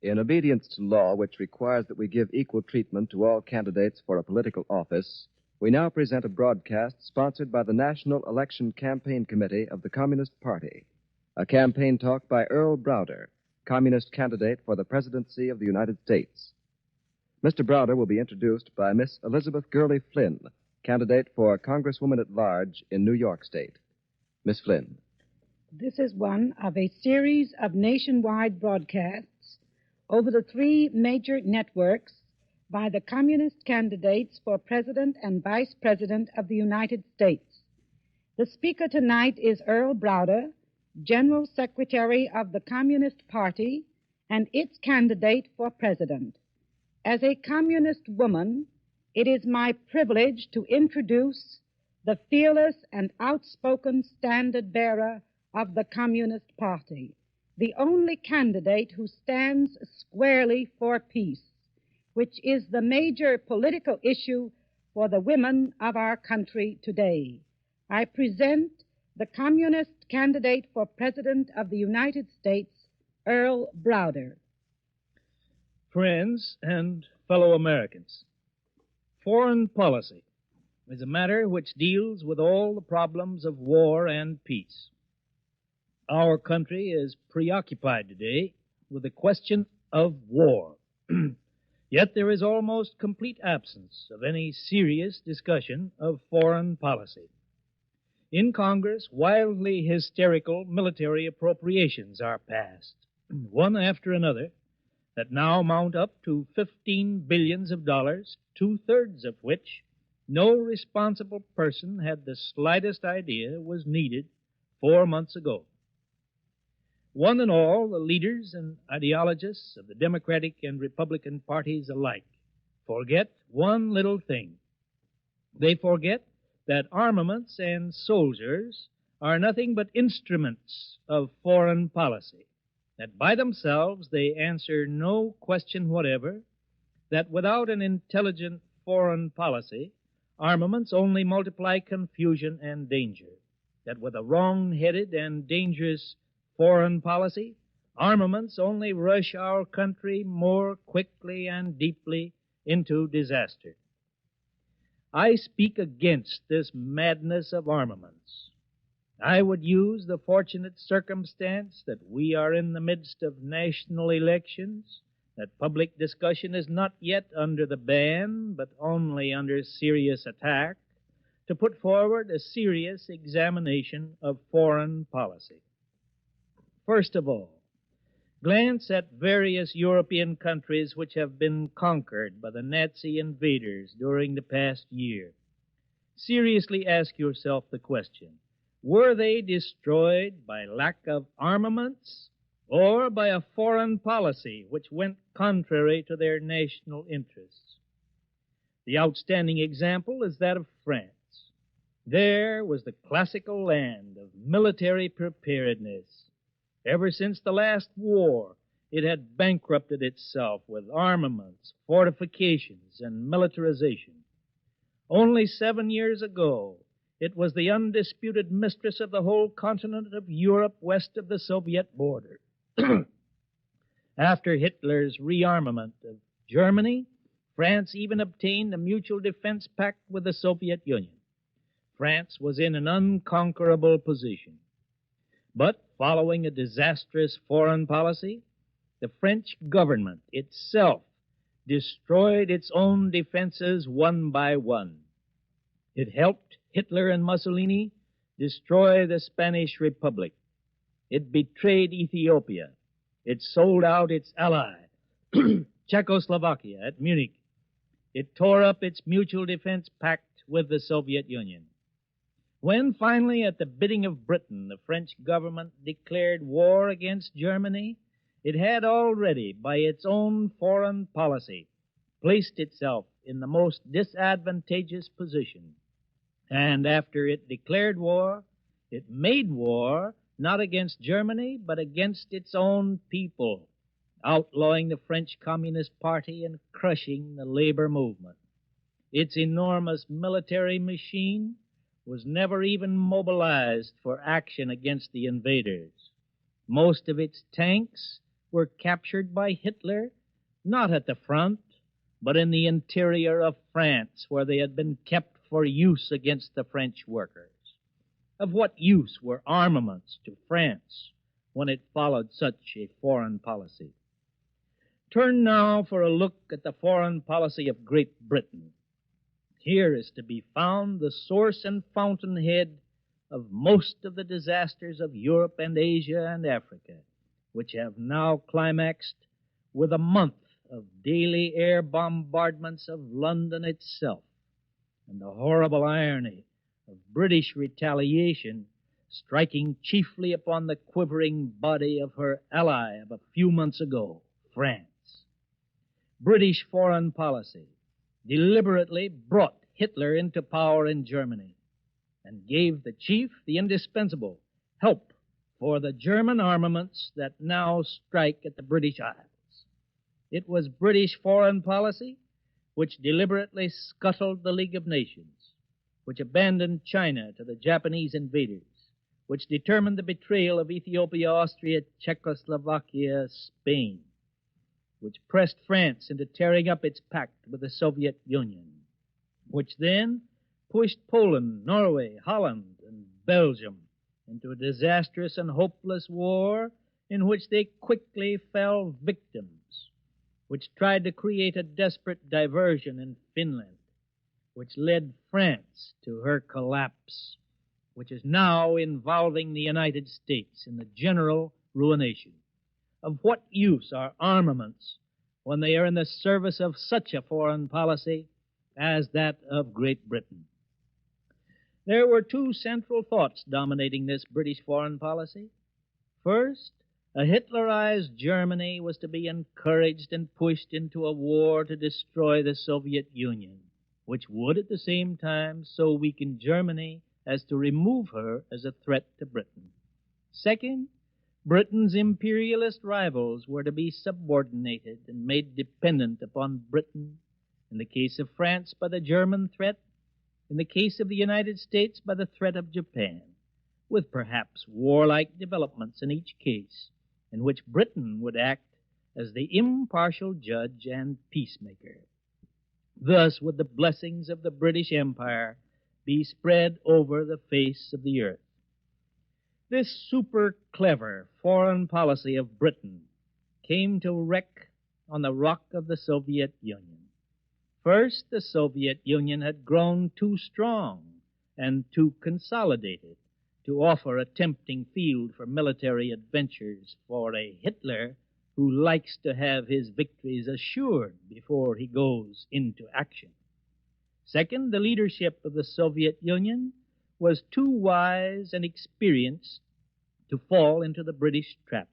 In obedience to law, which requires that we give equal treatment to all candidates for a political office, we now present a broadcast sponsored by the National Election Campaign Committee of the Communist Party, a campaign talk by Earl Browder, Communist candidate for the presidency of the United States. Mr. Browder will be introduced by Miss Elizabeth Gurley Flynn, candidate for Congresswoman at Large in New York State. Miss Flynn. This is one of a series of nationwide broadcasts over the three major networks by the Communist candidates for President and Vice President of the United States. The speaker tonight is Earl Browder, General Secretary of the Communist Party and its candidate for President. As a Communist woman, it is my privilege to introduce the fearless and outspoken standard-bearer of the Communist Party, the only candidate who stands squarely for peace, which is the major political issue for the women of our country today. I present the Communist candidate for President of the United States, Earl Browder. Friends and fellow Americans, foreign policy is a matter which deals with all the problems of war and peace. Our country is preoccupied today with the question of war. Yet there is almost complete absence of any serious discussion of foreign policy. In Congress, wildly hysterical military appropriations are passed, one after another, that now mount up to $15 billion, two-thirds of which no responsible person had the slightest idea was needed 4 months ago. One and all, the leaders and ideologists of the Democratic and Republican parties alike forget one little thing. They forget that armaments and soldiers are nothing but instruments of foreign policy, that by themselves they answer no question whatever, that without an intelligent foreign policy, armaments only multiply confusion and danger, that with a wrong-headed and dangerous foreign policy, armaments only rush our country more quickly and deeply into disaster. I speak against this madness of armaments. I would use the fortunate circumstance that we are in the midst of national elections, that public discussion is not yet under the ban, but only under serious attack, to put forward a serious examination of foreign policy. First of all, glance at various European countries which have been conquered by the Nazi invaders during the past year. Seriously ask yourself the question, were they destroyed by lack of armaments or by a foreign policy which went contrary to their national interests? The outstanding example is that of France. There was the classical land of military preparedness. Ever since the last war, it had bankrupted itself with armaments, fortifications, and militarization. Only 7 years ago, it was the undisputed mistress of the whole continent of Europe west of the Soviet border. After Hitler's rearmament of Germany, France even obtained a mutual defense pact with the Soviet Union. France was in an unconquerable position. But following a disastrous foreign policy, the French government itself destroyed its own defenses one by one. It helped Hitler and Mussolini destroy the Spanish Republic. It betrayed Ethiopia. It sold out its ally, Czechoslovakia, at Munich. It tore up its mutual defense pact with the Soviet Union. When finally, at the bidding of Britain, the French government declared war against Germany, it had already, by its own foreign policy, placed itself in the most disadvantageous position. And after it declared war, it made war not against Germany, but against its own people, outlawing the French Communist Party and crushing the labor movement. Its enormous military machine was never even mobilized for action against the invaders. Most of its tanks were captured by Hitler not at the front, but in the interior of France, where they had been kept for use against the French workers. Of what use were armaments to France when it followed such a foreign policy? Turn now for a look at the foreign policy of Great Britain. Here is to be found the source and fountainhead of most of the disasters of Europe and Asia and Africa, which have now climaxed with a month of daily air bombardments of London itself, and the horrible irony of British retaliation striking chiefly upon the quivering body of her ally of a few months ago, France. British foreign policy deliberately brought Hitler into power in Germany and gave the chief the indispensable help for the German armaments that now strike at the British Isles. It was British foreign policy which deliberately scuttled the League of Nations, which abandoned China to the Japanese invaders, which determined the betrayal of Ethiopia, Austria, Czechoslovakia, Spain, which pressed France into tearing up its pact with the Soviet Union, which then pushed Poland, Norway, Holland, and Belgium into a disastrous and hopeless war in which they quickly fell victims, which tried to create a desperate diversion in Finland, which led France to her collapse, which is now involving the United States in the general ruination. Of what use are armaments when they are in the service of such a foreign policy as that of Great Britain? There were two central thoughts dominating this British foreign policy. First, a Hitlerized Germany was to be encouraged and pushed into a war to destroy the Soviet Union, which would at the same time so weaken Germany as to remove her as a threat to Britain. Second, Britain's imperialist rivals were to be subordinated and made dependent upon Britain, in the case of France by the German threat, in the case of the United States by the threat of Japan, with perhaps warlike developments in each case, in which Britain would act as the impartial judge and peacemaker. Thus would the blessings of the British Empire be spread over the face of the earth. This super-clever foreign policy of Britain came to wreck on the rock of the Soviet Union. First, the Soviet Union had grown too strong and too consolidated to offer a tempting field for military adventures for a Hitler who likes to have his victories assured before he goes into action. Second, the leadership of the Soviet Union was too wise and experienced to fall into the British trap.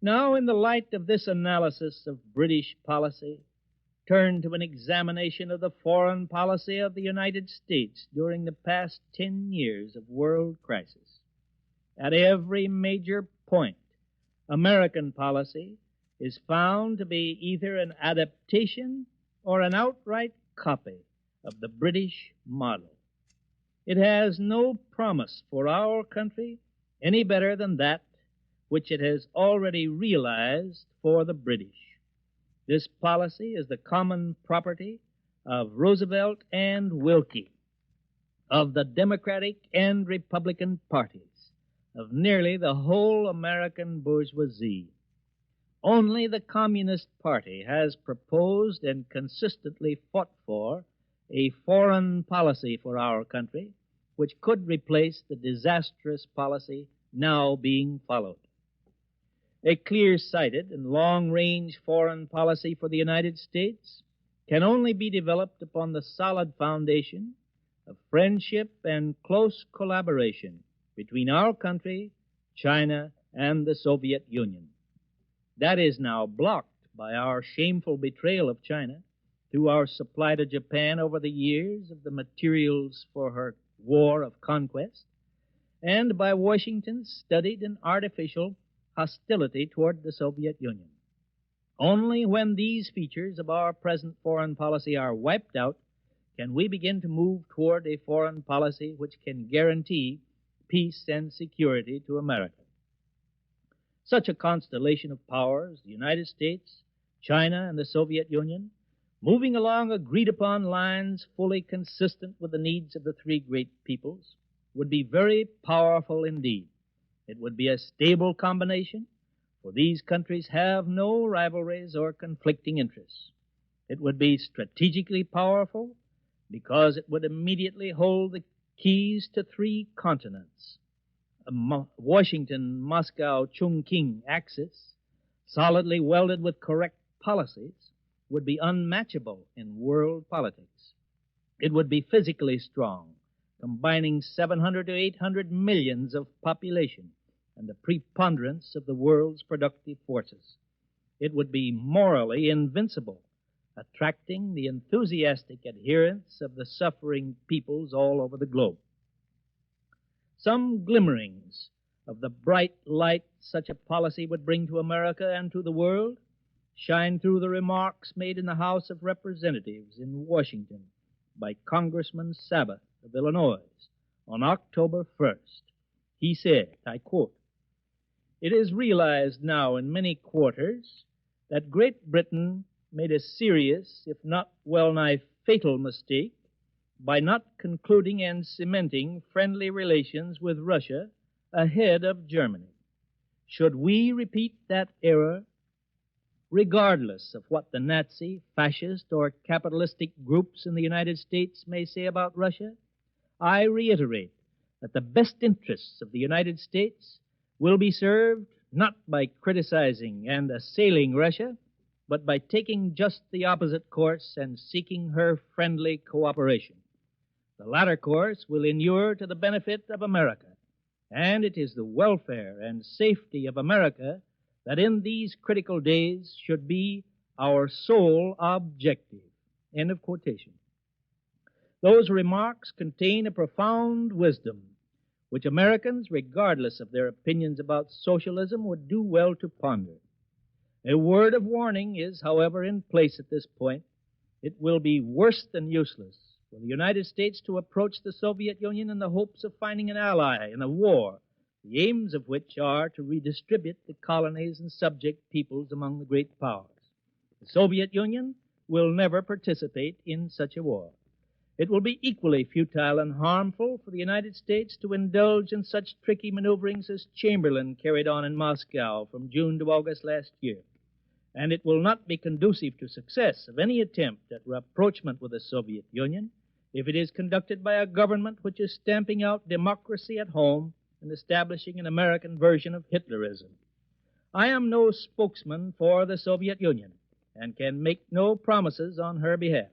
Now, in the light of this analysis of British policy, turn to an examination of the foreign policy of the United States during the past 10 years of world crisis. At every major point, American policy is found to be either an adaptation or an outright copy of the British model. It has no promise for our country any better than that which it has already realized for the British. This policy is the common property of Roosevelt and Wilkie, of the Democratic and Republican parties, of nearly the whole American bourgeoisie. Only the Communist Party has proposed and consistently fought for a foreign policy for our country which could replace the disastrous policy now being followed. A clear-sighted and long-range foreign policy for the United States can only be developed upon the solid foundation of friendship and close collaboration between our country, China, and the Soviet Union. That is now blocked by our shameful betrayal of China through our supply to Japan over the years of the materials for her war of conquest, and by Washington's studied and artificial hostility toward the Soviet Union. Only when these features of our present foreign policy are wiped out can we begin to move toward a foreign policy which can guarantee peace and security to America. such a constellation of powers, the United States, China, and the Soviet Union, moving along agreed-upon lines fully consistent with the needs of the three great peoples, would be very powerful indeed. It would be a stable combination, for these countries have no rivalries or conflicting interests. It would be strategically powerful because it would immediately hold the keys to three continents. A Washington-Moscow-Chongqing axis, solidly welded with correct policies, would be unmatchable in world politics. It would be physically strong, combining 700 to 800 millions of population and the preponderance of the world's productive forces. It would be morally invincible, attracting the enthusiastic adherence of the suffering peoples all over the globe. Some glimmerings of the bright light such a policy would bring to America and to the world shine through the remarks made in the House of Representatives in Washington by Congressman Sabath of Illinois on October 1st. He said, I quote, "It is realized now in many quarters that Great Britain made a serious, if not well-nigh fatal mistake by not concluding and cementing friendly relations with Russia ahead of Germany. Should we repeat that error, regardless of what the Nazi, fascist, or capitalistic groups in the United States may say about Russia, I reiterate that the best interests of the United States will be served not by criticizing and assailing Russia, but by taking just the opposite course and seeking her friendly cooperation. The latter course will inure to the benefit of America, and it is the welfare and safety of America that in these critical days should be our sole objective." End of quotation. Those remarks contain a profound wisdom, which Americans, regardless of their opinions about socialism, would do well to ponder. A word of warning is, however, in place at this point. It will be worse than useless for the United States to approach the Soviet Union in the hopes of finding an ally in a war, the aims of which are to redistribute the colonies and subject peoples among the great powers. The Soviet Union will never participate in such a war. It will be equally futile and harmful for the United States to indulge in such tricky maneuverings as Chamberlain carried on in Moscow from June to August last year. And it will not be conducive to success of any attempt at rapprochement with the Soviet Union if it is conducted by a government which is stamping out democracy at home and establishing an American version of Hitlerism. I am no spokesman for the Soviet Union and can make no promises on her behalf.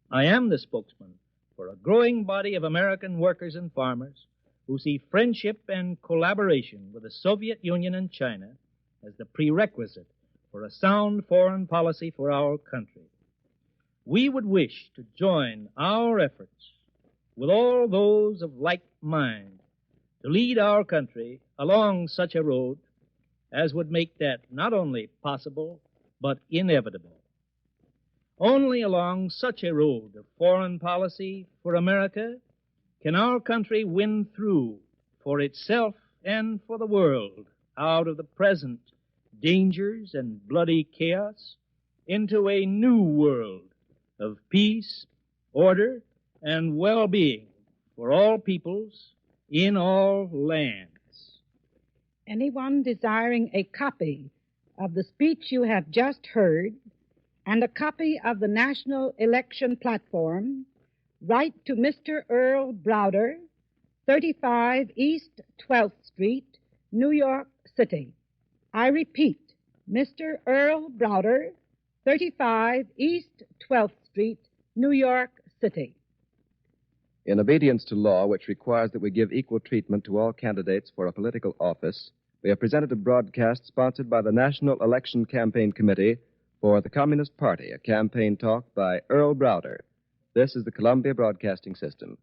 I am the spokesman for a growing body of American workers and farmers who see friendship and collaboration with the Soviet Union and China as the prerequisite for a sound foreign policy for our country. We would wish to join our efforts with all those of like mind to lead our country along such a road as would make that not only possible, but inevitable. Only along such a road of foreign policy for America can our country win through for itself and for the world out of the present dangers and bloody chaos into a new world of peace, order, and well-being for all peoples in all lands. Anyone desiring a copy of the speech you have just heard and a copy of the National Election Platform, write to Mr. Earl Browder, 35 East 12th Street, New York City. I repeat, Mr. Earl Browder, 35 East 12th Street, New York City. In obedience to law, which requires that we give equal treatment to all candidates for a political office, we have presented a broadcast sponsored by the National Election Campaign Committee for the Communist Party, a campaign talk by Earl Browder. This is the Columbia Broadcasting System.